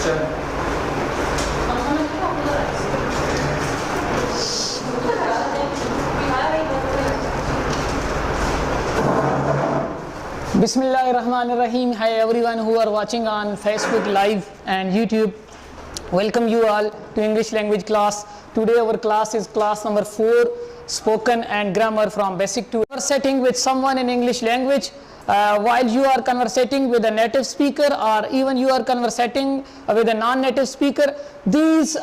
Bismillahirrahmanirrahim. Hi everyone who are watching on Facebook Live and YouTube. Welcome you all to English language class. Today our class is class number 4, spoken and grammar from basic to conversating with someone in English language. While you are conversating with a native speaker or even you are conversating with a non-native speaker, these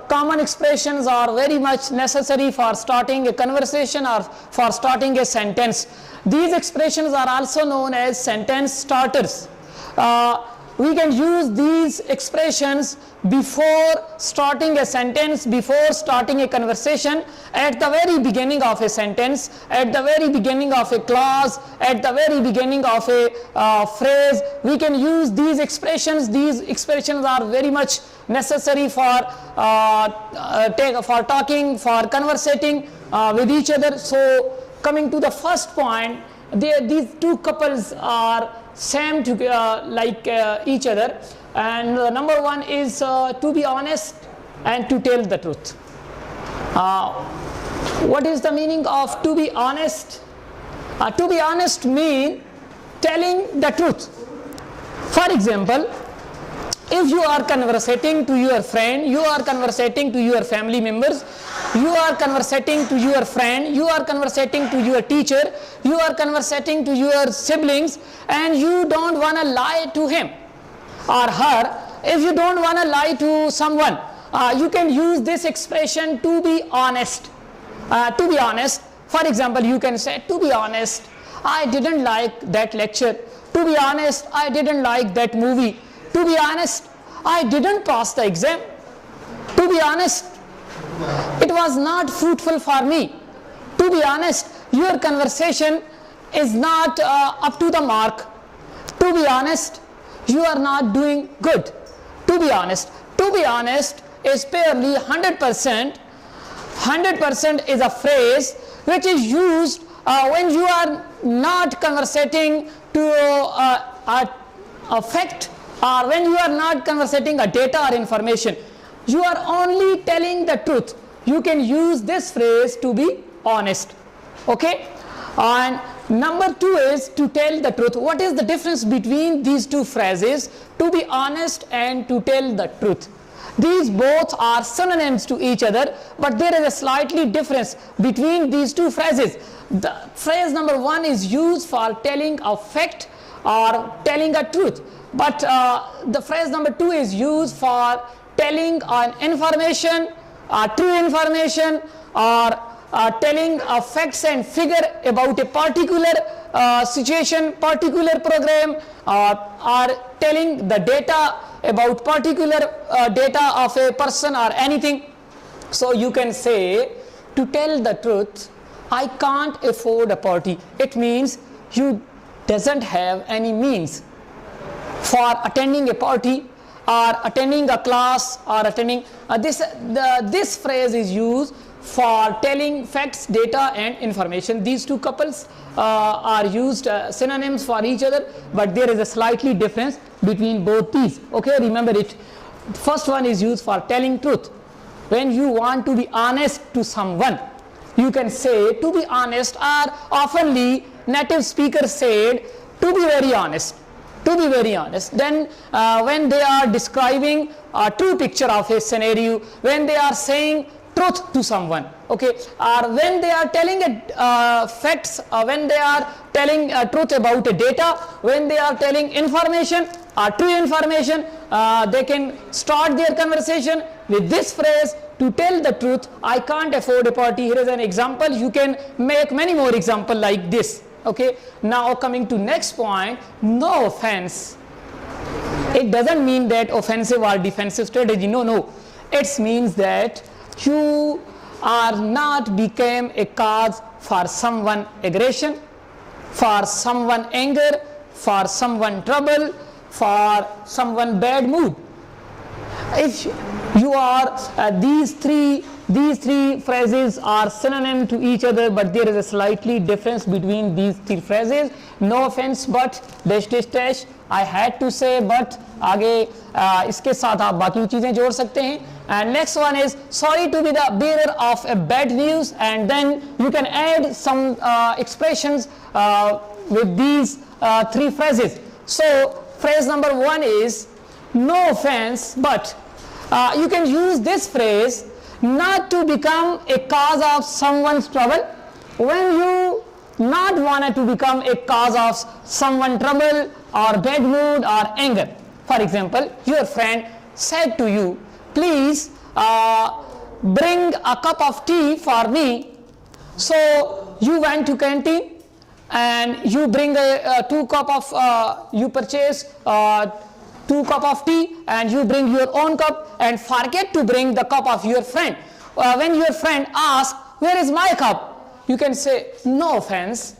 common expressions are very much necessary for starting a conversation or for starting a sentence. These expressions are also known as sentence starters. We can use these expressions before starting a sentence, before starting a conversation, at the very beginning of a sentence, at the very beginning of a clause, at the very beginning of a phrase. We can use these expressions. These expressions are very much necessary for talking, for conversating with each other. So coming to the first point, these two couples are same to each other, and number one is to be honest and to tell the truth. What is the meaning of to be honest? To be honest means telling the truth. For example, if you are conversating to your friend, you are conversating to your family members, you are conversating to your friend, you are conversating to your teacher, you are conversating to your siblings, and you don't want to lie to him or her. If you don't want to lie to someone, you can use this expression to be honest. To be honest, for example, you can say, to be honest, I didn't like that lecture. To be honest, I didn't like that movie. To be honest, I didn't pass the exam. To be honest, it was not fruitful for me. To be honest, your conversation is not up to the mark. To be honest, you are not doing good. To be honest is purely 100%. 100% is a phrase which is used when you are not conversating to a fact, or when you are not conversating a data or information. You are only telling the truth. You can use this phrase to be honest. Okay? And number 2 is to tell the truth. What is the difference between these two phrases, to be honest and to tell the truth? These both are synonyms to each other, but there is a slightly difference between these two phrases. The phrase number 1 is used for telling a fact or telling a truth, but the phrase number 2 is used for telling an information, true information, or telling facts and figure about a particular situation, particular program, or telling the data about particular data of a person or anything. So you can say, to tell the truth, I can't afford a party. It means you doesn't have any means for attending a party or attending a class or attending this phrase is used for telling facts, data and information. These two couples are used synonyms for each other, but there is a slightly difference between both these. Okay, remember it. First one is used for telling truth. When you want to be honest to someone, you can say to be honest, or oftenly native speakers said to be very honest. To be very honest. Then when they are describing a true picture of a scenario, when they are saying truth to someone, okay, or when they are telling facts, when they are telling truth about a data, when they are telling information, true information, they can start their conversation with this phrase, to tell the truth, I can't afford a party. Here is an example. You can make many more examples like this. Okay, now coming to next point, no offense. It doesn't mean that offensive or defensive strategy. No. It means that you are not become a cause for someone aggression, for someone anger, for someone trouble, for someone bad mood. If you are these three phrases are synonym to each other, but there is a slightly difference between these three phrases. No offense, but dash dash dash. I had to say, but आगे इसके साथ आप बाकी चीजें जोड़ सकते हैं. And next one is sorry to be the bearer of a bad news, and then you can add some expressions with these three phrases. So phrase number one is no offense, but you can use this phrase not to become a cause of someone's trouble. When you not wanted to become a cause of someone trouble or bad mood or anger. For example, your friend said to you, please bring a cup of tea for me. So you went to canteen and you bring you purchase 2 cup of tea and you bring your own cup and forget to bring the cup of your friend. When your friend asks, where is my cup? You can say, no offense,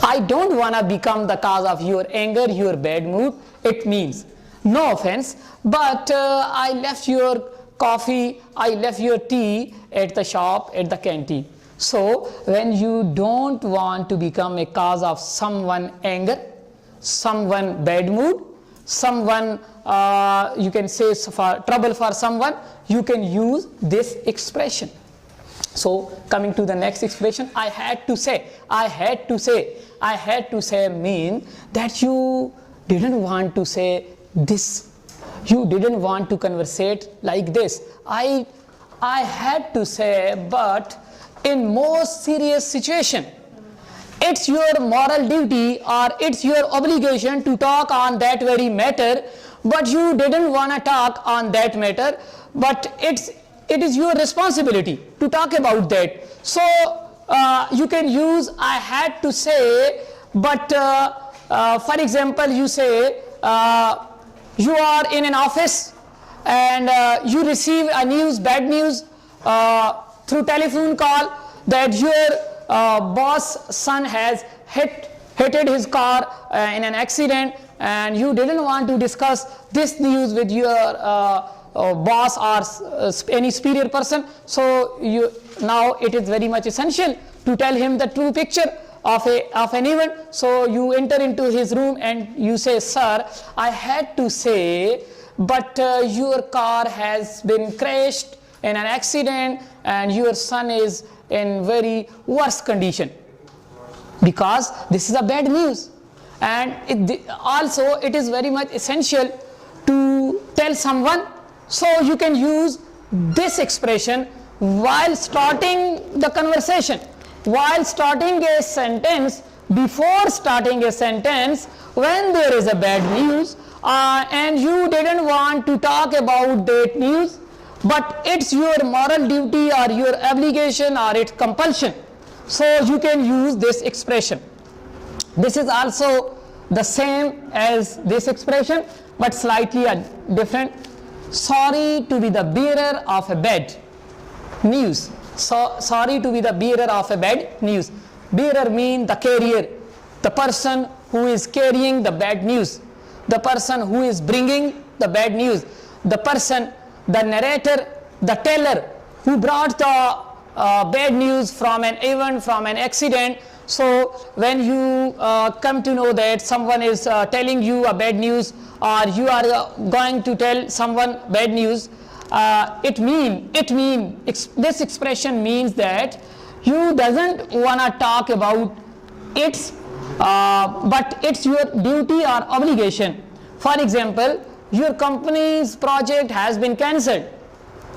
I don't want to become the cause of your anger, your bad mood. It means, no offense, but I left your coffee, I left your tea at the shop, at the canteen. So when you don't want to become a cause of someone anger, someone bad mood, someone you can say for trouble for someone, you can use this expression. So coming to the next expression, I had to say mean that you didn't want to say this, you didn't want to conversate like this. I had to say, but in most serious situation, it's your moral duty or it's your obligation to talk on that very matter, but you didn't want to talk on that matter, but it is your responsibility to talk about that. So you can use I had to say, but for example, you say you are in an office and you receive a bad news through telephone call that your boss son has hit his car in an accident, and you didn't want to discuss this news with your boss or any superior person. So now it is very much essential to tell him the true picture of an event. So you enter into his room and you say, sir, I had to say, but your car has been crashed in an accident and your son is in very worse condition, because this is a bad news. And also it is very much essential to tell someone. So you can use this expression while starting the conversation, while starting a sentence, before starting a sentence, when there is a bad news and you didn't want to talk about that news, but it's your moral duty or your obligation or its compulsion. So you can use this expression. This is also the same as this expression, but slightly different. Sorry to be the bearer of a bad news. So, sorry to be the bearer of a bad news. Bearer means the carrier, the person who is carrying the bad news, the person who is bringing the bad news, the person, the narrator, the teller who brought the bad news from an event, from an accident. So when you come to know that someone is telling you a bad news, or you are going to tell someone bad news, this expression means that you doesn't want to talk about it, but it's your duty or obligation. For example, your company's project has been cancelled.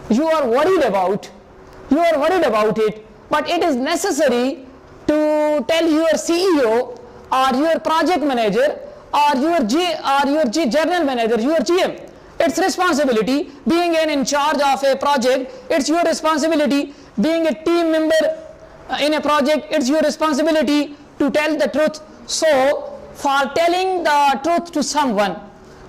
You are worried about it, but it is necessary to tell your CEO or your project manager or your general manager, your GM. It's responsibility. Being in charge of a project, it's your responsibility. Being a team member in a project, it's your responsibility to tell the truth. So for telling the truth to someone,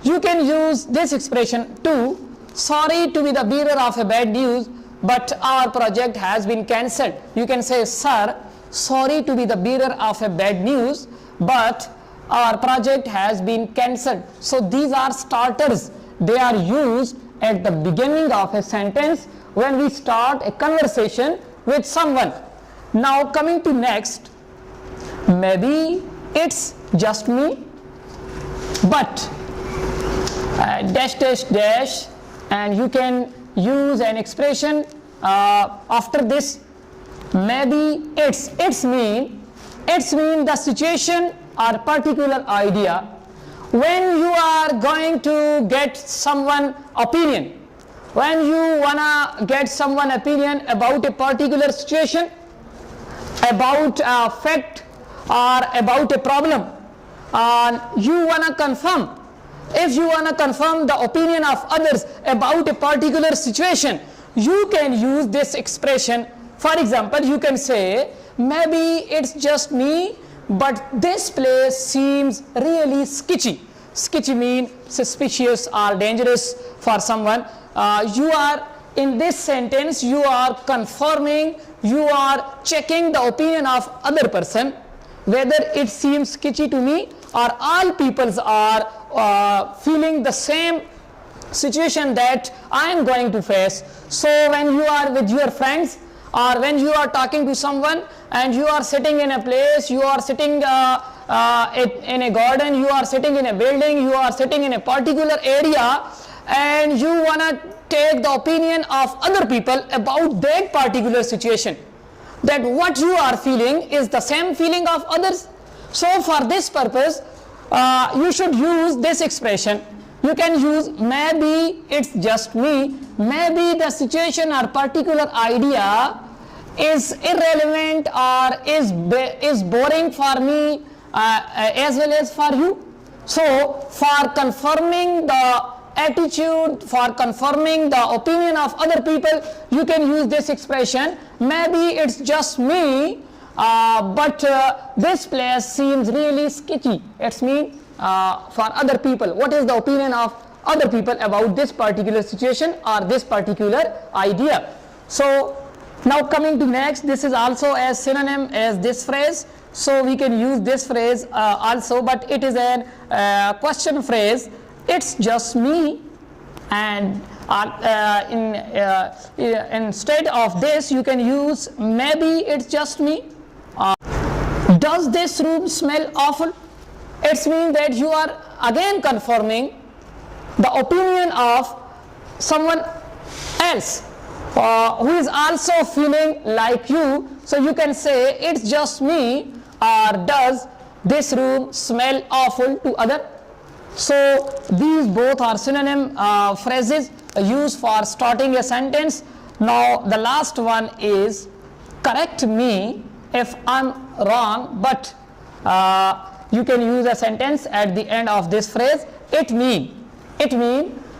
you can use this expression too. Sorry to be the bearer of a bad news, but our project has been cancelled. You can say, sir, sorry to be the bearer of a bad news, but our project has been cancelled. So these are starters. They are used at the beginning of a sentence when we start a conversation with someone. Now coming to next, maybe it's just me, but dash dash dash, and you can use an expression after this. Maybe it's mean the situation or particular idea when you are going to get someone opinion, when you wanna get someone opinion about a particular situation, about a fact or about a problem, you wanna confirm. If you wanna confirm the opinion of others about a particular situation, you can use this expression. For example, you can say, maybe it's just me, but this place seems really sketchy. Sketchy means suspicious or dangerous for someone. You are in this sentence, you are confirming, you are checking the opinion of other person, whether it seems sketchy to me or all peoples are feeling the same situation that I am going to face. So when you are with your friends, or when you are talking to someone and you are sitting in a place, you are sitting in a garden, you are sitting in a building, you are sitting in a particular area, and you want to take the opinion of other people about that particular situation, that what you are feeling is the same feeling of others. So for this purpose, you should use this expression. You can use, maybe it's just me, maybe the situation or particular idea is irrelevant or is boring for me as well as for you. So for confirming the attitude, for confirming the opinion of other people, you can use this expression, maybe it's just me, but this place seems really sketchy. It's me. For other people, what is the opinion of other people about this particular situation or this particular idea. So now coming to next, this is also as synonym as this phrase, so we can use this phrase also, but it is a question phrase. It's just me, and instead of this you can use, maybe it's just me. Does this room smell awful? It means that you are again confirming the opinion of someone else who is also feeling like you. So you can say, it's just me, or does this room smell awful to other? So these both are synonym phrases used for starting a sentence. Now the last one is, correct me if I'm wrong, but you can use a sentence at the end of this phrase. It mean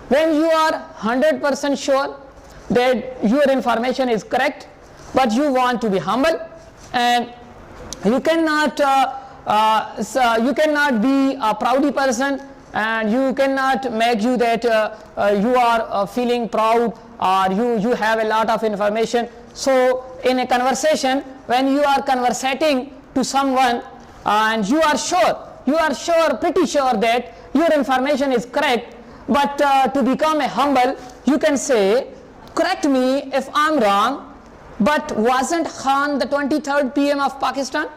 when you are 100% sure that your information is correct, but you want to be humble, and you cannot be a proudy person, and you cannot make you that you are feeling proud, or you have a lot of information. So in a conversation, when you are conversating to someone and you are pretty sure that your information is correct, but to become a humble, you can say, correct me if I'm wrong, but wasn't Khan the 23rd PM of Pakistan?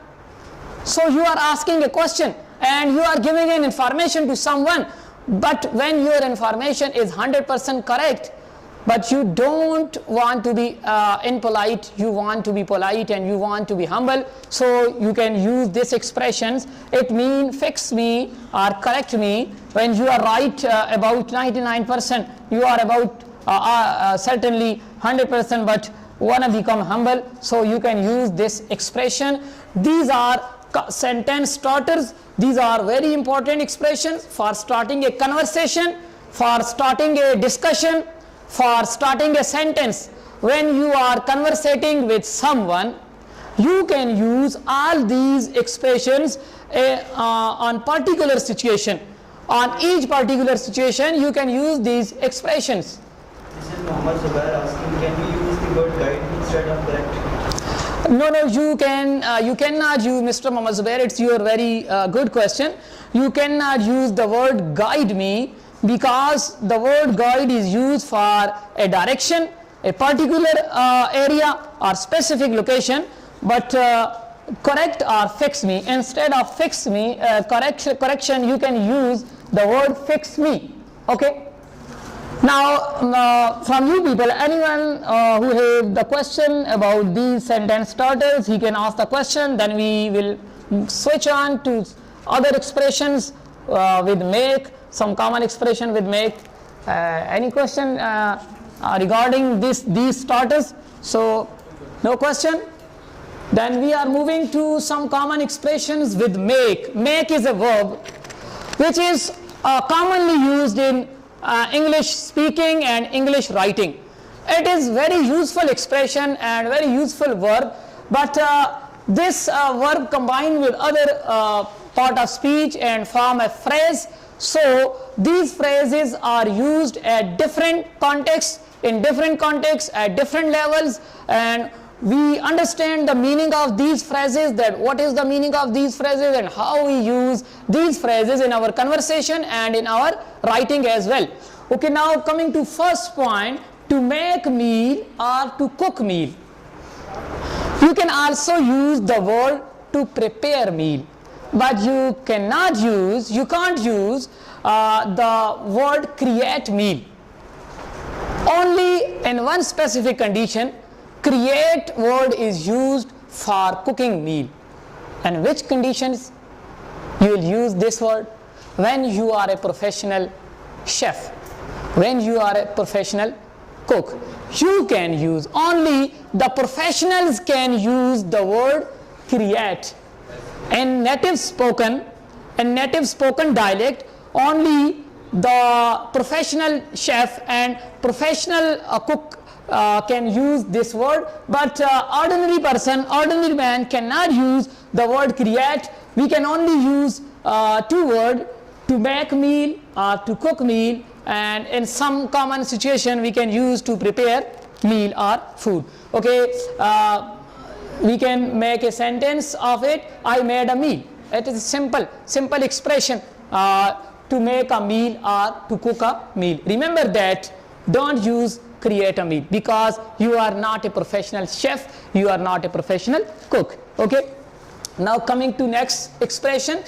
So you are asking a question and you are giving an information to someone, but when your information is 100% correct, but you don't want to be impolite, you want to be polite and you want to be humble, so you can use these expressions. It means fix me or correct me when you are right about 99%, you are about certainly 100%, but want to become humble, so you can use this expression. These are sentence starters. These are very important expressions for starting a conversation, for starting a discussion, for starting a sentence. When you are conversating with someone, you can use all these expressions on particular situation. On each particular situation, you can use these expressions. This is Muhammad Zubair asking, can we use the word guide instead of correct? No, you cannot use, Mr. Muhammad Zubair. It's your very good question. You cannot use the word guide me, because the word guide is used for a direction, a particular area or specific location, but correct or fix me. Instead of fix me, correction, you can use the word fix me. Okay. Now, from you people, anyone who have the question about these sentence starters, he can ask the question. Then we will switch on to other expressions with make, some common expression with make. Any question regarding these starters? So, no question. Then we are moving to some common expressions with make. Make is a verb which is commonly used in English speaking and English writing. It is very useful expression and very useful verb, but this verb combined with other part of speech and form a phrase. So these phrases are used at different contexts, in different contexts, at different levels, and we understand the meaning of these phrases, that what is the meaning of these phrases and how we use these phrases in our conversation and in our writing as well. Okay, now coming to first point, to make meal or to cook meal. You can also use the word to prepare meal, but you can't use the word create meal. Only in one specific condition, create word is used for cooking meal. And which conditions you will use this word? When you are a professional chef, when you are a professional cook, you can use, only the professionals can use the word create. In native spoken dialect, only the professional chef and professional cook can use this word, but ordinary man cannot use the word create. We can only use two words, to make meal or to cook meal, and in some common situation we can use to prepare meal or food. Okay, we can make a sentence of it. I made a meal. It is a simple expression to make a meal or to cook a meal. Remember that, don't use create a meal, because you are not a professional chef, you are not a professional cook. Okay, now coming to next expression,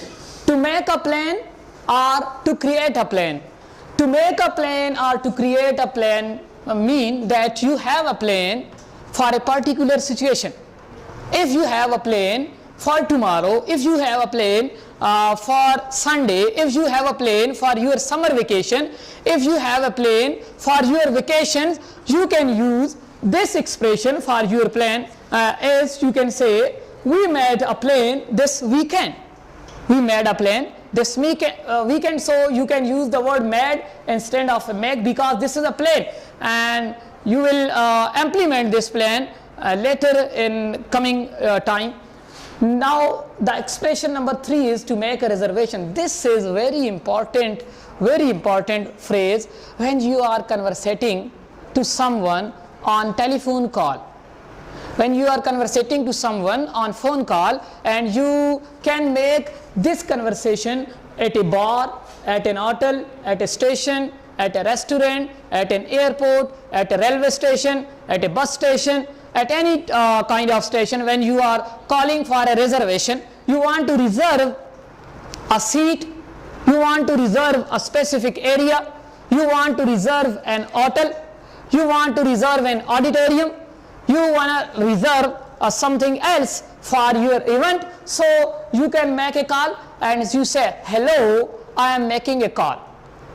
to make a plan or to create a plan. To make a plan or to create a plan mean that you have a plan for a particular situation. If you have a plan for tomorrow, if you have a plan for Sunday, if you have a plan for your summer vacation, if you have a plan for your vacations, you can use this expression for your plan, as you can say, we made a plan this weekend. We made a plan this weekend, so you can use the word made instead of make, because this is a plan and you will implement this plan later in coming time. Now the expression number 3 is to make a reservation. This is very important phrase when you are conversating to someone on telephone call. When you are conversating to someone on phone call, and you can make this conversation at a bar, at an hotel, at a station, at a restaurant, at an airport, at a railway station, at a bus station, at any kind of station. When you are calling for a reservation, you want to reserve a seat, you want to reserve a specific area, you want to reserve an hotel, you want to reserve an auditorium, you want to reserve something else for your event. So you can make a call and you say, hello, I am making a call.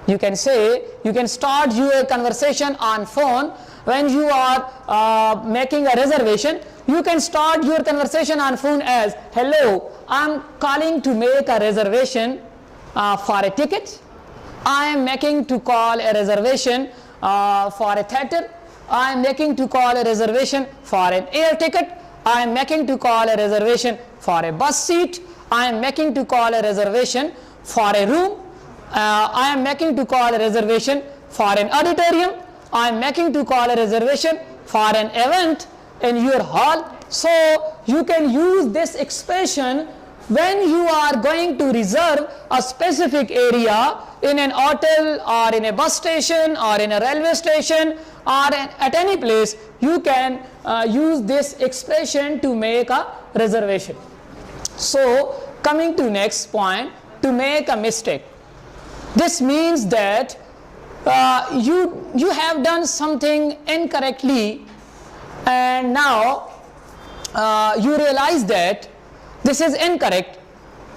You can say, you can start your conversation on phone. When you are making a reservation, you can start your conversation on phone as, hello, I am calling to make a reservation for a ticket. I am making to call a reservation for a theater. I am making to call a reservation for an air ticket. I am making to call a reservation for a bus seat. I am making to call a reservation for a room. I am making to call a reservation for an auditorium. I am making to call a reservation for an event in your hall. So you can use this expression when you are going to reserve a specific area in an hotel or in a bus station or in a railway station or at any place. You can use this expression to make a reservation. So coming to next point, to make a mistake. This means that you have done something incorrectly, and now you realize that this is incorrect.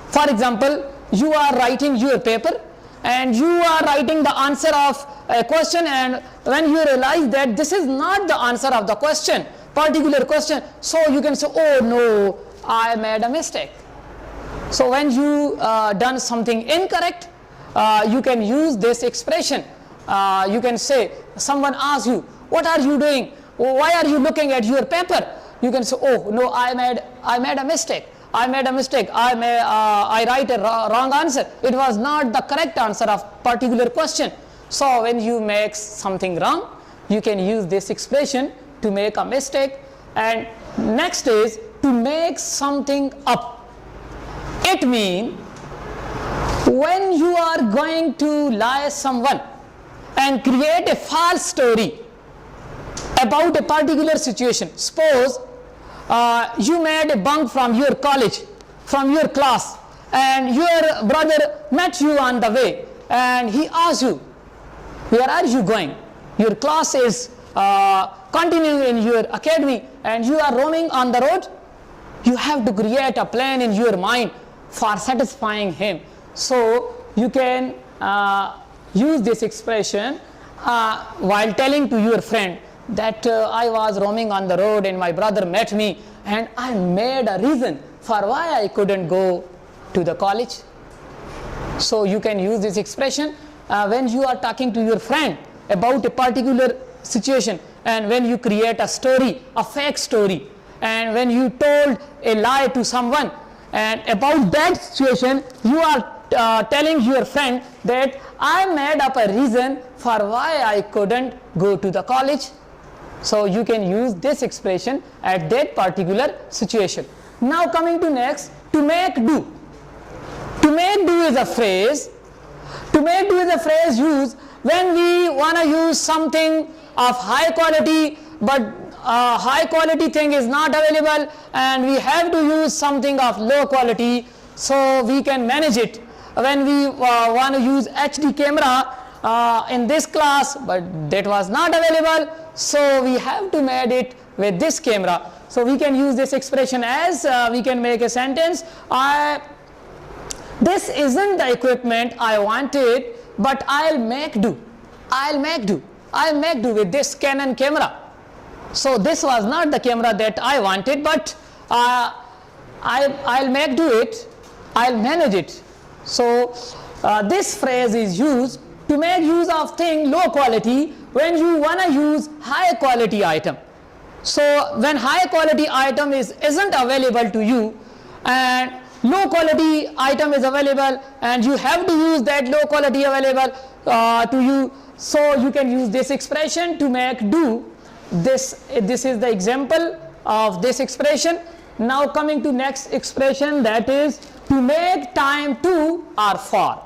For example, you are writing your paper and you are writing the answer of a question, and when you realize that this is not the answer of the question, particular question, so you can say, oh no, I made a mistake. So when you done something incorrect, you can use this expression. You can say, someone asks you, what are you doing? Why are you looking at your paper? You can say, oh no, I made a mistake. I made a mistake. I write a wrong answer. It was not the correct answer of particular question. So when you make something wrong, you can use this expression to make a mistake. And next is to make something up. It means when you are going to lie someone and create a false story about a particular situation. Suppose you made a bunk from your college, from your class, and your brother met you on the way and he asked you, where are you going? Your class is continuing in your academy and you are roaming on the road. You have to create a plan in your mind for satisfying him. So you can use this expression while telling to your friend that I was roaming on the road and my brother met me and I made a reason for why I couldn't go to the college. So you can use this expression when you are talking to your friend about a particular situation, and when you create a story, a fake story, and when you told a lie to someone and about that situation, you are telling your friend that I made up a reason for why I couldn't go to the college. So you can use this expression at that particular situation. Now coming to next, to make do. To make do is a phrase. To make do is a phrase used when we want to use something of high quality, but high quality thing is not available and we have to use something of low quality, so we can manage it. When we want to use HD camera in this class, but that was not available, so we have to make it with this camera. So we can use this expression as we can make a sentence, this isn't the equipment I wanted, but I'll make do. I'll make do with this Canon camera. So this was not the camera that I wanted, but I'll make do it, I'll manage it. So this phrase is used to make use of thing low quality when you want to use high quality item. So when high quality item isn't available to you and low quality item is available and you have to use that low quality available to you, so you can use this expression to make do. This is the example of this expression. Now coming to next expression, that is to make time to or for.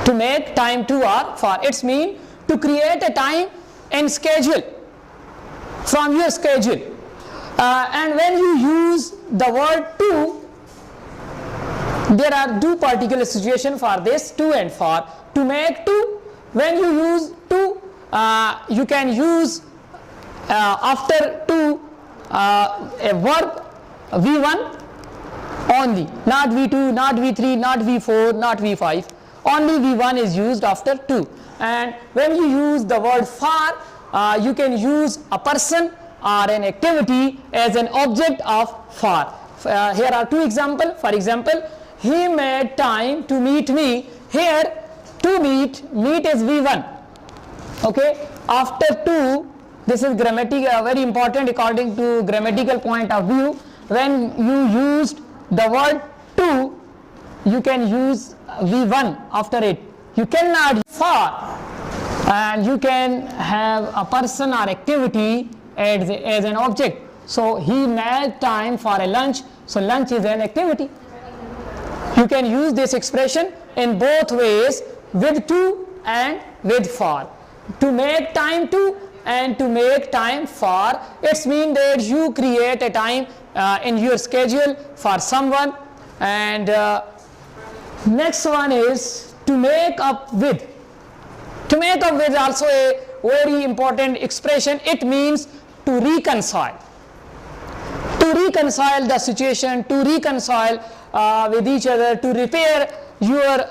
To make time to or for. It's mean to create a time and schedule from your schedule. And when you use the word to, there are two particular situations for this, to and for. To make to, when you use to, you can use after to a verb V1 only, not V2, not V3, not V4, not V5. Only V1 is used after to. And when you use the word for, you can use a person or an activity as an object of for. Here are two examples. For example, he made time to meet me. Here to meet is V1. Okay, after to, this is grammatical, very important according to grammatical point of view. When you used the word to, you can use V1 after it. You cannot use for, and you can have a person or activity as an object. So he made time for a lunch, so lunch is an activity. You can use this expression in both ways, with to and with for. To make time to and to make time for, it's mean that you create a time in your schedule for someone. And next one is to make up with. To make up with also a very important expression. It means to reconcile. To reconcile the situation, to reconcile with each other, to repair your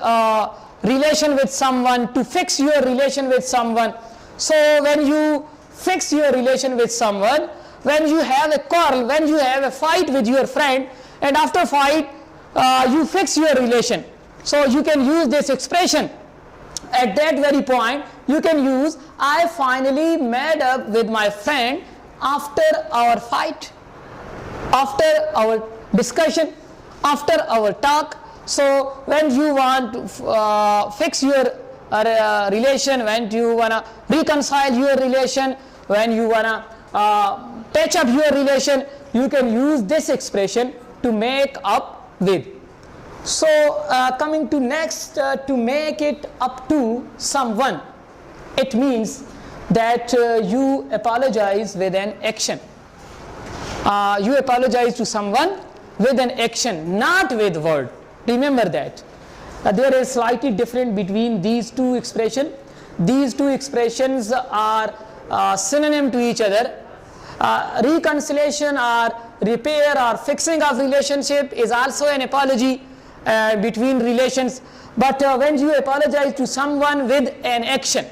relation with someone, to fix your relation with someone. So when you fix your relation with someone, when you have a quarrel, when you have a fight with your friend, and after fight you fix your relation, so you can use this expression. At that very point you can use, I finally made up with my friend after our fight, after our discussion, after our talk. So when you want to fix your relation, when you want to reconcile your relation, when you want to patch up your relation, you can use this expression, to make up with. So coming to next, to make it up to someone, it means that you apologize with an action. You apologize to someone with an action, not with word. Remember that. There is slightly different between these two expressions. These two expressions are synonym to each other. Reconciliation or repair or fixing of relationship is also an apology between relations. But when you apologize to someone with an action,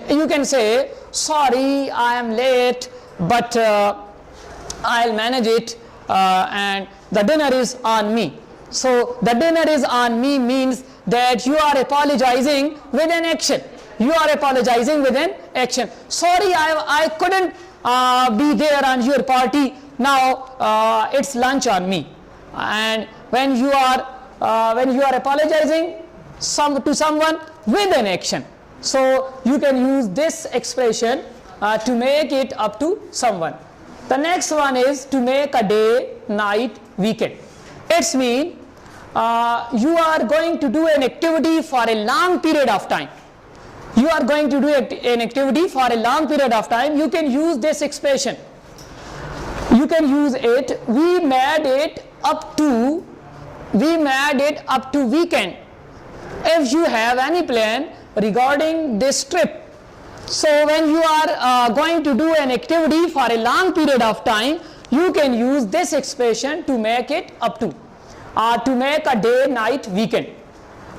you can say, sorry, I am late, but I'll manage it, and the dinner is on me. So the dinner is on me means that you are apologizing with an action. You are apologizing with an action. Sorry, I couldn't be there on your party. Now it's lunch on me. And when you are apologizing to someone with an action, so you can use this expression to make it up to someone. The next one is to make a day, night, weekend. It's mean you are going to do an activity for a long period of time. You are going to do an activity for a long period of time. You can use this expression. You can use it. We made it up to weekend. If you have any plan regarding this trip, so when you are going to do an activity for a long period of time, you can use this expression to make it up to make a day, night, weekend.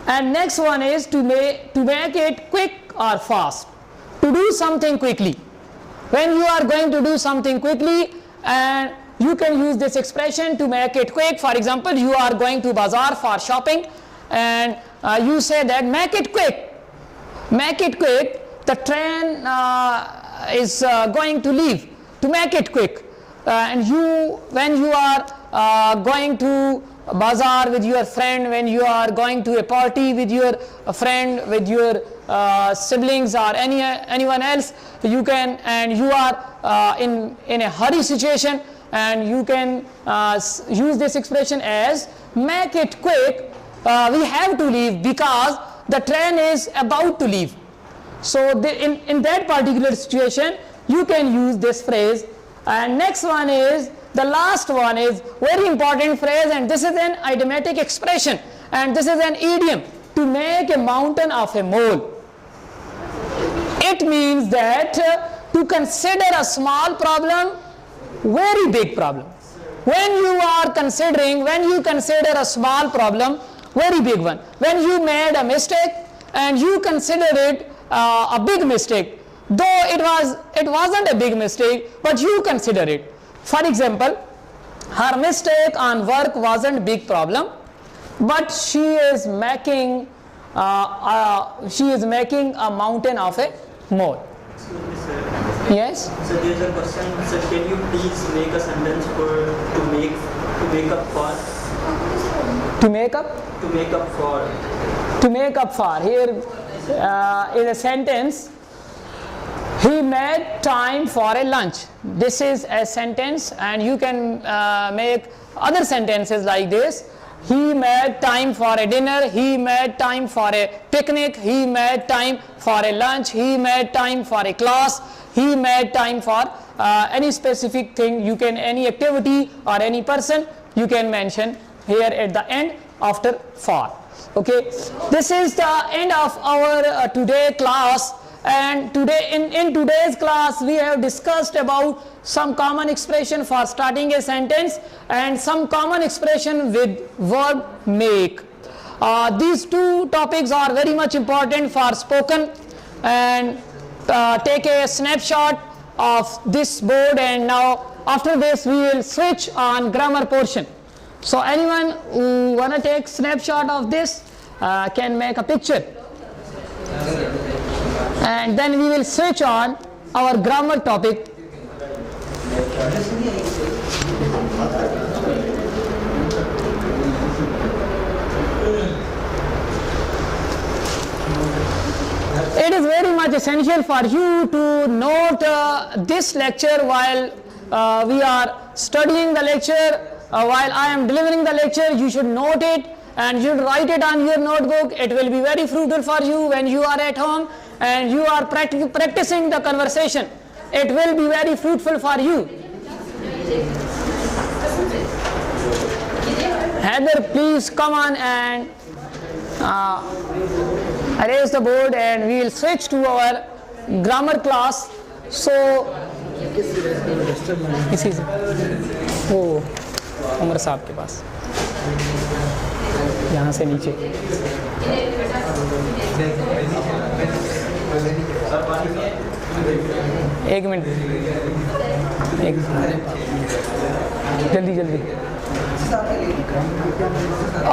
And next one is to make it quick or fast, to do something quickly. When you are going to do something quickly, and you can use this expression to make it quick. For example, you are going to bazaar for shopping, and you say that make it quick. Make it quick. The train is going to leave. To make it quick, and when you are going to bazaar with your friend, when you are going to a party with your friend, with your siblings or anyone else, you can, and you are in a hurry situation, and you can use this expression as make it quick. We have to leave because the train is about to leave. So in that particular situation, you can use this phrase. And next one is, the last one is very important phrase, and this is an idiomatic expression, and this is an idiom, to make a mountain of a mole. It means that to consider a small problem very big problem. When you consider a small problem very big one, when you made a mistake and you consider it a big mistake, though it wasn't a big mistake, but you consider it. For example, her mistake on work wasn't a big problem, but she is making a mountain of a mole. Yes? So there's a question, sir, can you please make a sentence for to make up for? To make up? To make up for. To make up for. Here is a sentence. He made time for a lunch. This is a sentence, and you can make other sentences like this. he made time for a dinner, he made time for a picnic, he made time for a lunch, he made time for a class, he made time for any specific thing. You can, any activity or any person you can mention here at the end after for. Okay, this is the end of our today class. And today in today's class we have discussed about some common expression for starting a sentence and some common expression with verb make. These two topics are very much important for spoken. And take a snapshot of this board, and now after this we will switch on grammar portion. So anyone who wanna take snapshot of this can make a picture, and then we will switch on our grammar topic. It is very much essential for you to note this lecture while we are studying the lecture. While I am delivering the lecture, you should note it and you should write it on your notebook. It will be very fruitful for you when you are at home and you are practicing the conversation. It will be very fruitful for you. Heather, please come on and erase the board, and we will switch to our grammar class. So, इसी से वो उमर साहब के पास, यहाँ से नीचे। एक minute, जल्दी जल्दी।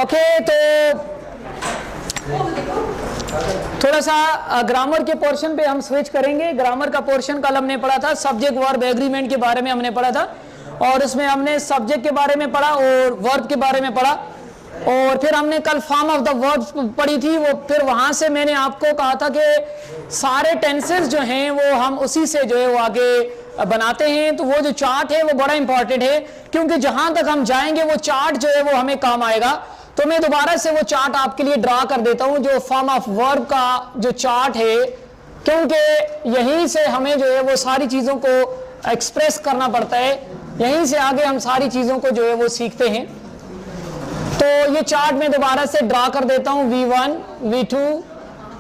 ओके, तो थोड़ा सा ग्रामर के पोर्शन पे हम स्विच करेंगे। ग्रामर का पोर्शन कल हमने पढ़ा था, सब्जेक्ट वर्ब एग्रीमेंट के बारे में हमने पढ़ा था, और उसमें हमने सब्जेक्ट के बारे में पढ़ा और वर्ब के बारे में पढ़ा, और फिर हमने कल फॉर्म ऑफ द वर्ब पढ़ी थी। वो फिर वहां से मैंने आपको कहा था कि सारे टेंसेस जो हैं वो हम उसी से जो है वो आगे बनाते हैं। तो वो जो चार्ट है वो बड़ा इंपॉर्टेंट है, क्योंकि जहां तक हम जाएंगे वो चार्ट जो है वो हमें काम आएगा। तो मैं दोबारा से वो चार्ट आपके लिए ड्रा कर देता हूं, जो फॉर्म ऑफ वर्ब का जो चार्ट है, क्योंकि यहीं से हमें जो है वो सारी चीज़ों को एक्सप्रेस करना पड़ता है, यहीं से आगे हम सारी चीज़ों को जो है वो सीखते हैं। तो ये चार्ट मैं दोबारा से ड्रा कर देता हूं, V1, V2,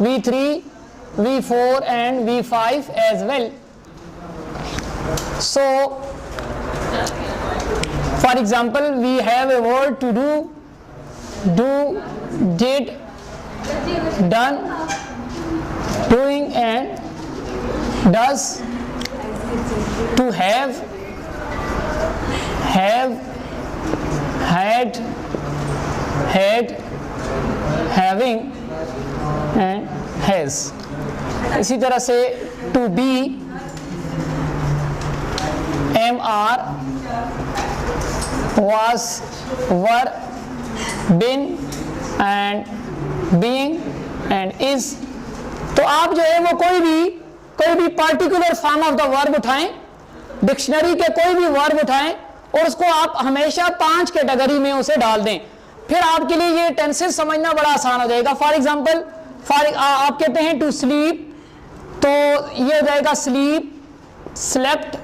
V3, V4 and V5 as well. So, for example, we have a word to do, did, done, doing and does. To have, had, having and has. इसी तरह से to be, am, are, was, were, been and being and is. तो आप जो है वो कोई भी particular form of the verb उठाएं, डिक्शनरी के कोई भी वर्ब उठाएं और उसको आप हमेशा 5 कैटेगरी में उसे डाल दें। फिर आपके लिए ये टेंसेस समझना बड़ा आसान हो जाएगा। फॉर एग्जांपल, आप कहते हैं टू स्लीप, तो ये हो जाएगा sleep, slept,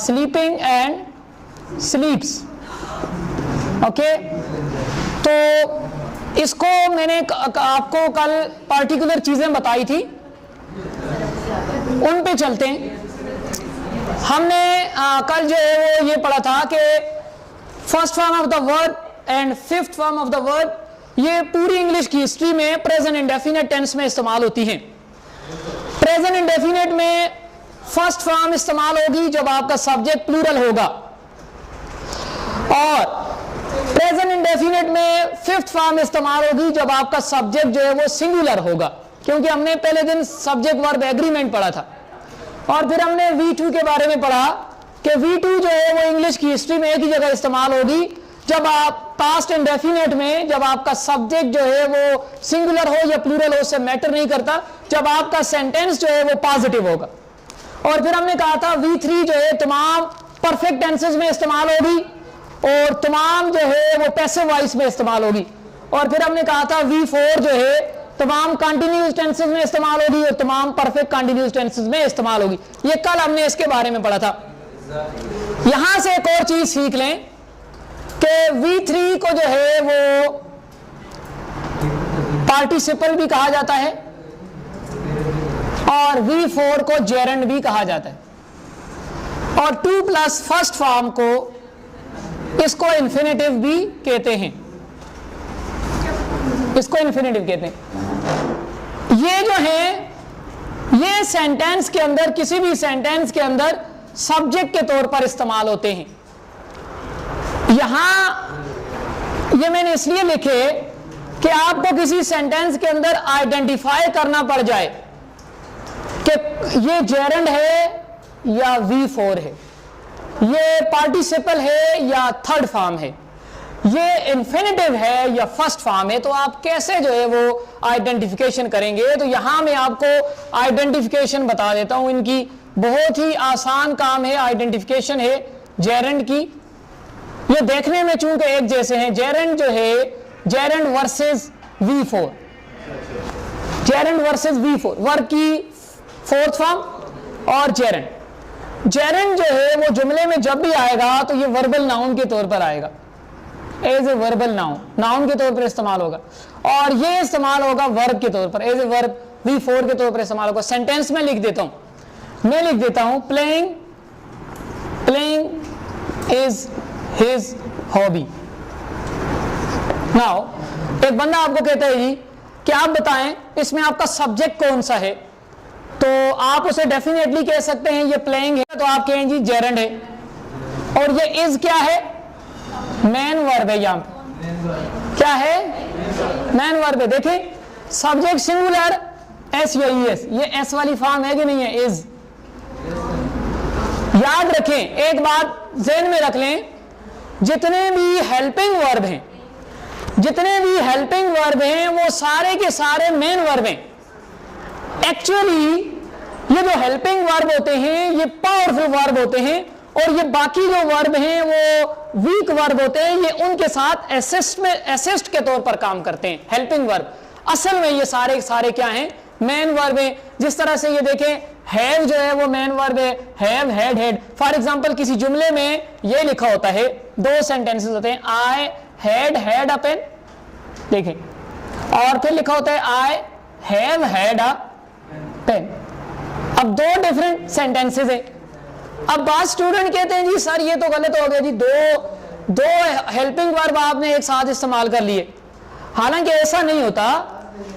sleeping and स्लीप्स। Okay, तो इसको मैंने आपको कल पार्टिकुलर चीजें बताई थी, उन पे चलते हैं। हमने कल जो है वो ये पढ़ा था कि first form of the verb and fifth form of the verb ये पूरी इंग्लिश की हिस्ट्री में प्रेजेंट इंडेफिनिट टेंस में इस्तेमाल होती हैं। प्रेजेंट इंडेफिनिट में फर्स्ट फॉर्म इस्तेमाल होगी जब आपका सब्जेक्ट प्लूरल होगा, और प्रेजेंट इंडेफिनिट में फिफ्थ फॉर्म इस्तेमाल होगी जब आपका सब्जेक्ट जो है वो सिंगुलर होगा, क्योंकि हमने पहले दिन सब्जेक्ट वर्ब एग्रीमेंट पढ़ा था। और फिर हमने V2 के बारे में पढ़ा कि V2 जो है वो इंग्लिश की हिस्ट्री में एक ही जगह इस्तेमाल होगी जब आप पास्ट इंडेफिनिट में, जब आपका सब्जेक्ट जो है वो सिंगुलर हो या प्लूरल हो, उससे मैटर नहीं करता, जब आपका सेंटेंस जो है वो पॉजिटिव होगा। और फिर हमने कहा था V3 जो है तमाम परफेक्ट टेंसेस में इस्तेमाल होगी, और तमाम जो है वो पैसिव वॉइस में इस्तेमाल होगी। और फिर हमने कहा था V4 जो है तमाम कंटिन्यूअस टेंसेस में इस्तेमाल होगी और तमाम परफेक्ट कंटिन्यूअस टेंसेस में इस्तेमाल होगी। ये कल हमने इसके बारे में पढ़ा था। यहां से एक और चीज सीख लें कि V3 को जो है वो पार्टिसिपल भी कहा जाता है और V4 को जेरेंड भी कहा जाता है, और 2 प्लस फर्स्ट फॉर्म को इसको इन्फिनेटिव भी कहते हैं, इसको इन्फिनेटिव कहते हैं। ये जो है ये सेंटेंस के अंदर, किसी भी सेंटेंस के अंदर सब्जेक्ट के तौर पर इस्तेमाल होते हैं। यहां ये मैंने इसलिए लिखे कि आपको किसी सेंटेंस के अंदर आइडेंटिफाई करना पड़ जाए कि ये जेरेंड है या V4 है, ये पार्टिसिपल है या थर्ड फॉर्म है, ये इन्फिनेटिव है या फर्स्ट फॉर्म है। तो आप कैसे जो है वो आइडेंटिफिकेशन करेंगे? तो यहां मैं आपको आइडेंटिफिकेशन बता देता हूं। इनकी बहुत ही आसान काम है, आइडेंटिफिकेशन है जेरेंड की। ये देखने में चूंकि एक जैसे हैं, जेरेंड जो है gerund versus V4, gerund versus V4, verb की फोर्थ फॉर्म और जेरेंड। जेरेंड जो है वो जुमले में जब भी आएगा तो ये वर्बल नाउन के तौर पर आएगा, as a verbal noun, noun के तौर पर इस्तेमाल होगा, और ये इस्तेमाल होगा वर्ब के तौर पर, एज ए वर्ब V4 के तौर पर इस्तेमाल होगा। सेंटेंस में लिख देता हूं, मैं लिख देता हूं playing, playing is his hobby. Now एक बंदा आपको कहता है जी कि आप बताएं इसमें आपका सब्जेक्ट कौन सा है, तो आप उसे डेफिनेटली कह सकते हैं ये प्लेइंग है, तो आप कहें जी जेरेंड है। और ये इज क्या है? मैन वर्ब है। यहां क्या है? मैन वर्ब है। देखें सब्जेक्ट सिंगुलर एस या ईएस, ये एस वाली फॉर्म है कि नहीं है? इज। याद रखें, एक बात ज़हन में रख लें, जितने भी हेल्पिंग वर्ब हैं, जितने भी हेल्पिंग वर्ब हैं वो सारे के सारे मेन वर्ब हैं। एक्चुअली ये जो हेल्पिंग वर्ब होते हैं ये पावरफुल वर्ब होते हैं, और ये बाकी जो वर्ब हैं वो वीक वर्ब होते हैं, ये उनके साथ असिस्ट के तौर पर काम करते हैं। हेल्पिंग वर्ब असल में ये सारे सारे क्या हैं? मेन वर्ब हैं। जिस तरह से ये देखें हैव जो है वो मेन वर्ब है, have, had, had. For example किसी जुमले में ये लिखा होता है, दो सेंटेंसेस होते हैं, आई हैड अ पेन, देखें, और फिर लिखा होता है I have had a pen. अब दो डिफरेंट सेंटेंसेस है। अब बात स्टूडेंट कहते हैं जी सर ये तो गलत हो गया जी, दो हेल्पिंग वर्ब आपने एक साथ इस्तेमाल कर लिए। हालांकि ऐसा नहीं होता,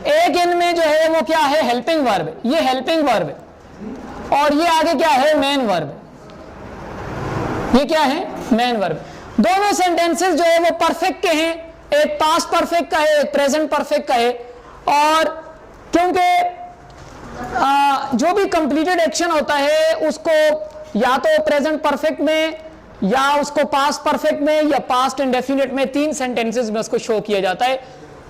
एक इनमें जो है वो क्या है? हेल्पिंग वर्ब, ये हेल्पिंग वर्ब है, और ये आगे क्या है? Main verb. ये क्या है? Main verb. दोनों सेंटेंसेस जो है वो परफेक्ट के हैं, एक पास्ट परफेक्ट का है, एक प्रेजेंट परफेक्ट का है। और क्योंकि जो भी कंप्लीटेड एक्शन होता है उसको या तो प्रेजेंट परफेक्ट में, या उसको पास्ट परफेक्ट में, या पास्ट इंडेफिनिट में, तीन सेंटेंसेस में उसको शो किया जाता है।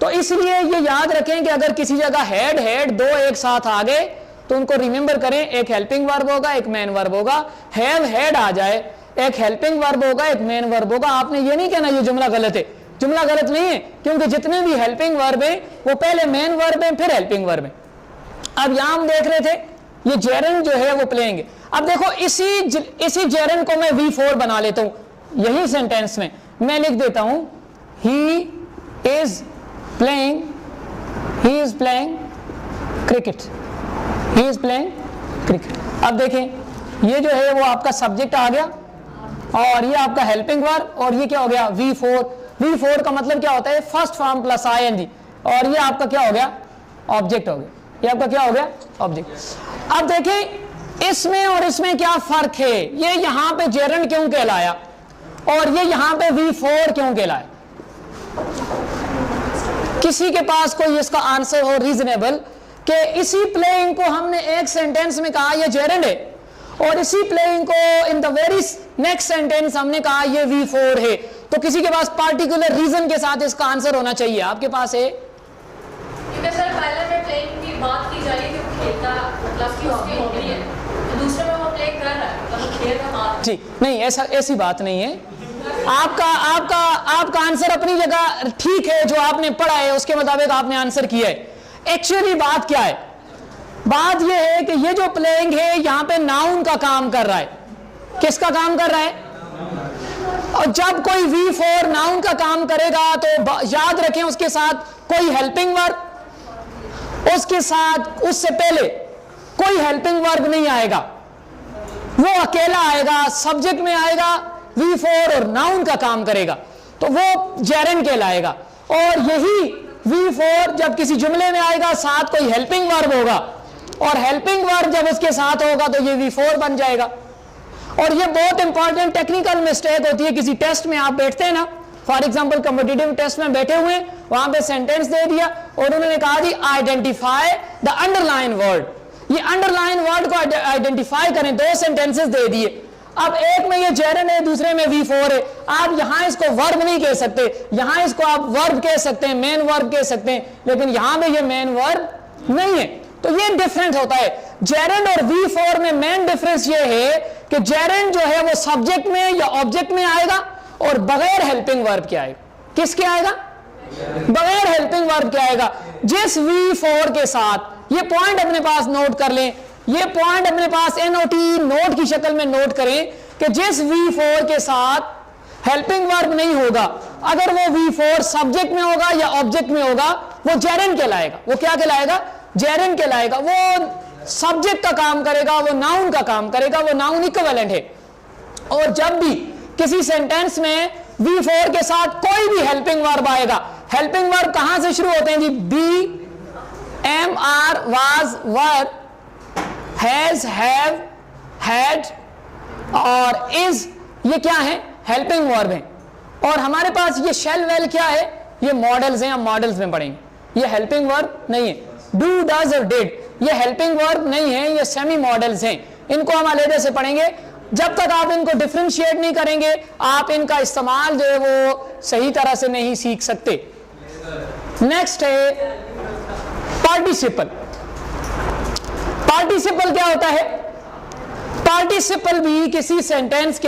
तो इसलिए ये याद रखें कि अगर किसी जगह हैड हैड दो एक साथ आ गए तो उनको रिमेंबर करें, एक हेल्पिंग वर्ब होगा, एक मेन वर्ब होगा। हैव हैड आ जाए, एक हेल्पिंग वर्ब होगा, एक मेन वर्ब होगा। आपने ये नहीं कहना ये जुमला गलत है, जुमला गलत नहीं है, क्योंकि जितने भी हेल्पिंग वर्ब हैं वो पहले मेन वर्ब हैं फिर हेल्पिंग वर्ब हैं। अब यहां हम देख रहे थे ये जेरेंड जो है वो प्लेइंग है। अब देखो इसी जेरेंड को मैं V4 बना लेता हूं। यही सेंटेंस में मैं लिख देता हूं he is playing cricket, he is playing cricket. अब देखें ये जो है वो आपका सब्जेक्ट आ गया, और ये आपका हेल्पिंग वर्ब, और ये क्या हो गया? V4। V4 का मतलब क्या होता है? फर्स्ट फॉर्म प्लस ING, और ये आपका क्या हो गया? ऑब्जेक्ट हो गया। ये आपका क्या हो गया? ऑब्जेक्ट। अब देखें इसमें और इसमें क्या फर्क है? ये यहां पे जेरेंड क्यों कहलाया और ये यहां पे V4 क्यों कहलाया? किसी के पास कोई इसका आंसर हो रीजनेबल कि इसी प्लेइंग को हमने एक सेंटेंस में कहा ये जेरेंड है, और इसी प्लेइंग को in the very next sentence हमने कहा ये V4 है। तो किसी के पास पार्टिकुलर रीजन के साथ इसका आंसर होना चाहिए। आपके पास है? क्योंकि सर पहले में प्लेइंग की बात की जा रही है कि वो खेलता, मतलब कि उसकी हॉबी है, तो दूसरे में वो प्ले कर रहा है, मतलब खेल रहा है। जी नहीं, ऐसी बात नहीं है। आपका आपका आपका आंसर अपनी जगह ठीक है, जो आपने पढ़ा है उसके मुताबिक आपने आंसर किया है। एक्चुअली बात क्या है? बात यह है कि ये जो प्लेइंग है यहां पे नाउन का काम कर रहा है। किसका काम कर रहा है? और जब कोई V4 नाउन का काम करेगा तो याद रखें उसके साथ कोई हेल्पिंग वर्ब, उसके साथ उससे पहले कोई हेल्पिंग वर्ब नहीं आएगा, वो अकेला आएगा, सब्जेक्ट में आएगा V4 और नाउन का काम करेगा, तो वो जेरेंड कहलाएगा। और यही V4 जब किसी जुमले में आएगा साथ कोई हेल्पिंग वर्ब होगा, और हेल्पिंग वर्ब जब उसके साथ होगा तो ये V4 बन जाएगा। और ये बहुत इंपॉर्टेंट टेक्निकल मिस्टेक होती है। किसी टेस्ट में आप बैठते हैं ना, फॉर एग्जांपल कॉम्पिटिटिव टेस्ट में बैठे हुए, वहां पे सेंटेंस दे दिया और उन्होंने कहा जी आइडेंटिफाई द अंडरलाइन वर्ड। ये अंडरलाइन वर्ड को आइडेंटिफाई करें, दो सेंटेंसेस दे दिए। अब एक में ये जेरेंड है, दूसरे में V4 है। आप यहां इसको वर्ब नहीं कह सकते, यहां इसको आप वर्ब कह सकते हैं, मेन वर्ब कह सकते हैं, लेकिन यहां पे ये मेन वर्ब नहीं है। तो ये डिफरेंट होता है। जेरेंड और V4 में मेन डिफरेंस ये है कि जेरेंड जो है वो सब्जेक्ट में या ऑब्जेक्ट में आएगा और बगैर हेल्पिंग वर्ब के आएगा। किसके आएगा? बगैर हेल्पिंग वर्ब के आएगा। जिस V4 के साथ, ये पॉइंट अपने पास नोट कर लें, ये पॉइंट अपने पास NOT नोट की शक्ल में नोट करें कि जिस V4 के साथ हेल्पिंग वर्ब नहीं होगा, अगर वो V4 सब्जेक्ट में होगा या ऑब्जेक्ट में होगा, वो जेरेंड कहलाएगा। वो क्या कहलाएगा? जेरेंड कहलाएगा। वो सब्जेक्ट का काम करेगा, वो नाउन का काम करेगा, वो नाउन इक्विवेलेंट है। और जब भी किसी सेंटेंस में V4 के साथ कोई भी हेल्पिंग वर्ब आएगा, हेल्पिंग वर्ब कहां से शुरू होते हैं जी? Be, am, are, was, were, has, have, had और इज, ये क्या है? हेल्पिंग वर्ब है। और हमारे पास ये शेल वेल क्या है? ये मॉडल्स हैं, हम मॉडल्स में पढ़ेंगे। ये हेल्पिंग वर्ब नहीं है। डू, डज और डिड ये हेल्पिंग वर्ब नहीं है, ये सेमी मॉडल्स हैं। इनको हम अलग से पढ़ेंगे। जब तक आप इनको डिफरेंशिएट नहीं करेंगे, आप इनका इस्तेमाल जो है वो सही तरह से नहीं सीख सकते। नेक्स्ट है पार्टिसिपल। पार्टिसिपल क्या होता है? पार्टिसिपल भी किसी सेंटेंस के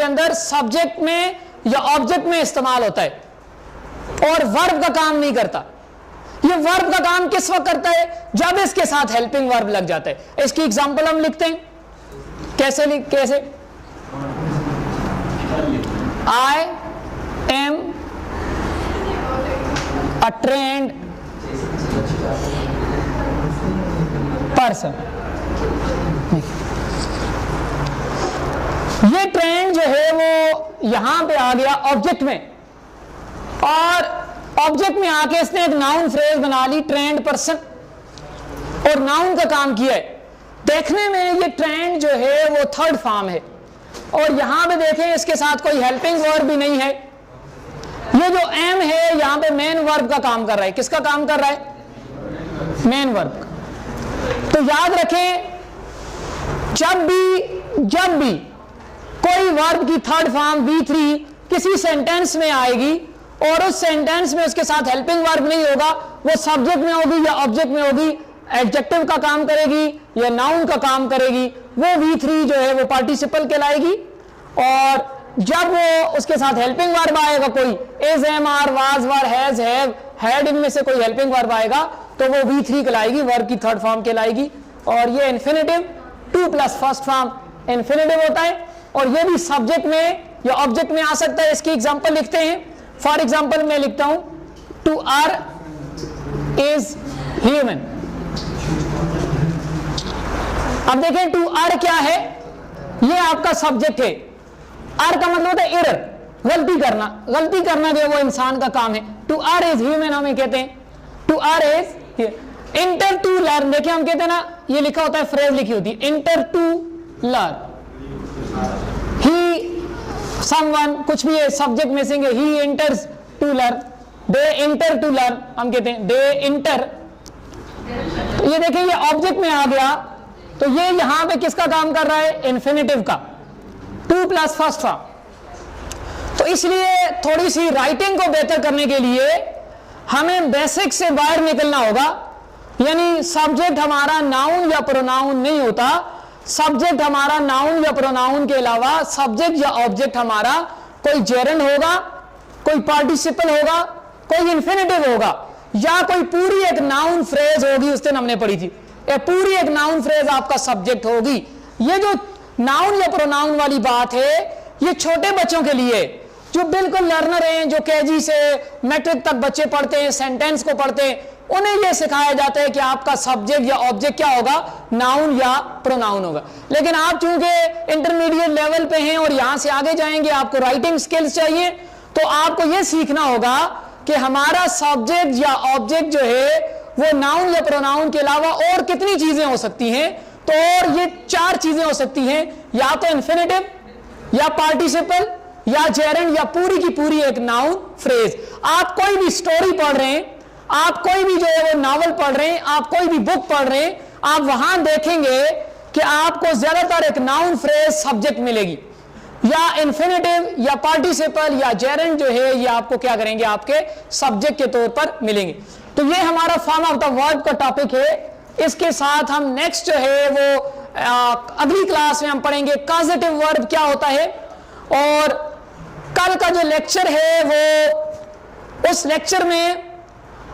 अंदर सब्जेक्ट में या ऑब्जेक्ट में इस्तेमाल होता है और वर्ब का काम नहीं करता। ये वर्ब का काम किस वक्त करता है? जब इसके साथ हेल्पिंग वर्ब लग जाता है। इसकी एग्जांपल हम लिखते हैं। कैसे? I am a trend person. ये ट्रेंड जो है वो यहां पे आ गया ऑब्जेक्ट में, और ऑब्जेक्ट में आके इसने एक नाउन फ्रेज बना ली, ट्रेंड पर्सन, और नाउन का काम किया है। देखने में ये ट्रेंड जो है वो थर्ड फॉर्म है, और यहां पे देखें इसके साथ कोई हेल्पिंग वर्ब भी नहीं है। ये जो एम है यहां पे मेन वर्ब का काम कर रहा है। किसका काम कर रहा है? मेन वर्ब का। तो याद रखें, जब भी कोई वर्ब की थर्ड फॉर्म V3 किसी सेंटेंस में आएगी और उस सेंटेंस में उसके साथ हेल्पिंग वर्ब नहीं होगा, वो सब्जेक्ट में होगी या ऑब्जेक्ट में होगी, एडजेक्टिव का काम करेगी या नाउन का काम करेगी, वो V3 जो है वो पार्टिसिपल कहलाएगी। और जब वो उसके साथ हेल्पिंग वर्ब आएगा, कोई is, am, are, was, were, has, have, had, इनमें से कोई हेल्पिंग वर्ब आएगा तो वो V3 कहलाएगी, वर्ब की थर्ड फॉर्म कहलाएगी। और ये infinitive 2 plus first form infinitive होता है, और ये भी सब्जेक्ट में या ऑब्जेक्ट में आ सकता है। इसकी एग्जांपल लिखते हैं। फॉर एग्जांपल मैं लिखता हूं टू अर्न इज ह्यूमन। अब देखें टू अर्न क्या है? ये आपका सब्जेक्ट है। अर्न का मतलब है एरर, गलती करना जो वो इंसान का काम है। टू अर्न इज ह्यूमन हमें कहते हैं। To earn is inter to learn. देखिए हम कहते हैं ना, ये लिखा होता है, फ्रेज लिखी होती है, intend to learn. He, someone, कुछ भी है, सब्जेक्ट मिसिंग है, he intends to learn, they intend to learn हम कहते हैं, दे इंटर। तो ये देखिए ये ऑब्जेक्ट में आ गया, तो ये यहां पे किसका काम कर रहा है? इन्फिनेटिव का, 2 प्लस फर्स्ट फॉर्म। तो इसलिए थोड़ी सी राइटिंग को बेहतर करने के लिए हमें बेसिक से बाहर निकलना होगा। यानी सब्जेक्ट हमारा नाउन या प्रोनाउन नहीं होता, सब्जेक्ट हमारा नाउन या प्रोनाउन के अलावा सब्जेक्ट या ऑब्जेक्ट हमारा कोई जेरंड होगा, कोई पार्टिसिपल होगा, कोई इन्फिनेटिव होगा, या कोई पूरी एक नाउन फ्रेज होगी, उस दिन हमने पढ़ी थी, ये पूरी एक नाउन फ्रेज आपका सब्जेक्ट होगी। ये जो नाउन या प्रोनाउन वाली बात है ये छोटे बच्चों के लिए, जो बिल्कुल लर्नर हैं, जो केजी से मैट्रिक तक बच्चे पढ़ते हैं, सेंटेंस को पढ़ते हैं, उन्हें यह सिखाया जाता है कि आपका सब्जेक्ट या ऑब्जेक्ट क्या होगा, नाउन या प्रोनाउन होगा। लेकिन आप चूंकि इंटरमीडिएट लेवल पे हैं और यहां से आगे जाएंगे, आपको राइटिंग स्किल्स चाहिए, तो आपको यह सीखना होगा कि हमारा सब्जेक्ट या ऑब्जेक्ट जो है वो नाउन या प्रोनाउन के अलावा और कितनी चीजें हो सकती हैं। तो और ये 4 चीजें हो सकती हैं, या तो इन्फिनेटिव, या पार्टिसिपल, या जेरंड, या पूरी की पूरी एक नाउन फ्रेज। आप कोई भी स्टोरी पढ़ रहे हैं, आप कोई भी जो है वो नावल पढ़ रहे हैं, आप कोई भी बुक पढ़ रहे हैं, आप वहां देखेंगे कि आपको ज्यादातर एक नाउन फ्रेज सब्जेक्ट मिलेगी, या इन्फिनेटिव, या पार्टिसिपल, या जेरंड जो है ये आपको क्या करेंगे, आपके सब्जेक्ट के तौर पर मिलेंगे। तो ये हमारा फॉर्म ऑफ द वर्ब का टॉपिक है। इसके साथ हम नेक्स्ट जो है वो अगली क्लास में हम पढ़ेंगे कॉजेटिव वर्ब क्या होता है, और कल का जो लेक्चर है वो उस लेक्चर में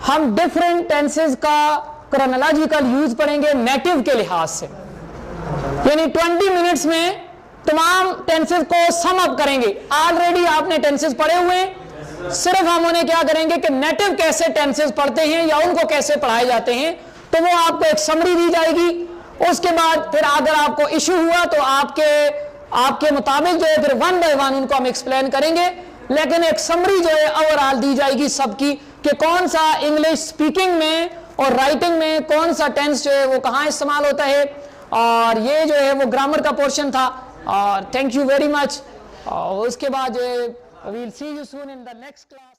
हम डिफरेंट टेंसेस का क्रोनोलॉजिकल यूज पढ़ेंगे नेटिव के लिहाज से, यानी 20 मिनट्स में तमाम टेंसेस को सम अप करेंगे। ऑलरेडी आपने टेंसेस पढ़े हुए हैं, सिर्फ हम उन्हें क्या करेंगे कि नेटिव कैसे टेंसेस पढ़ते हैं या उनको कैसे पढ़ाए जाते हैं, तो वो आपको एक समरी दी जाएगी। उसके बाद फिर अगर आपको इशू हुआ तो आपके मुताबिक जो है फिर 1 बाय 1 उनको हम एक्सप्लेन करेंगे, लेकिन एक समरी जो है ओवरऑल दी जाएगी सबकी कि कौन सा इंग्लिश स्पीकिंग में और राइटिंग में कौन सा टेंस जो है वो कहाँ इस्तेमाल होता है। और ये जो है वो ग्रामर का पोर्शन था। और थैंक यू वेरी मच। और उसके बाद जो है we will see you soon in the next class.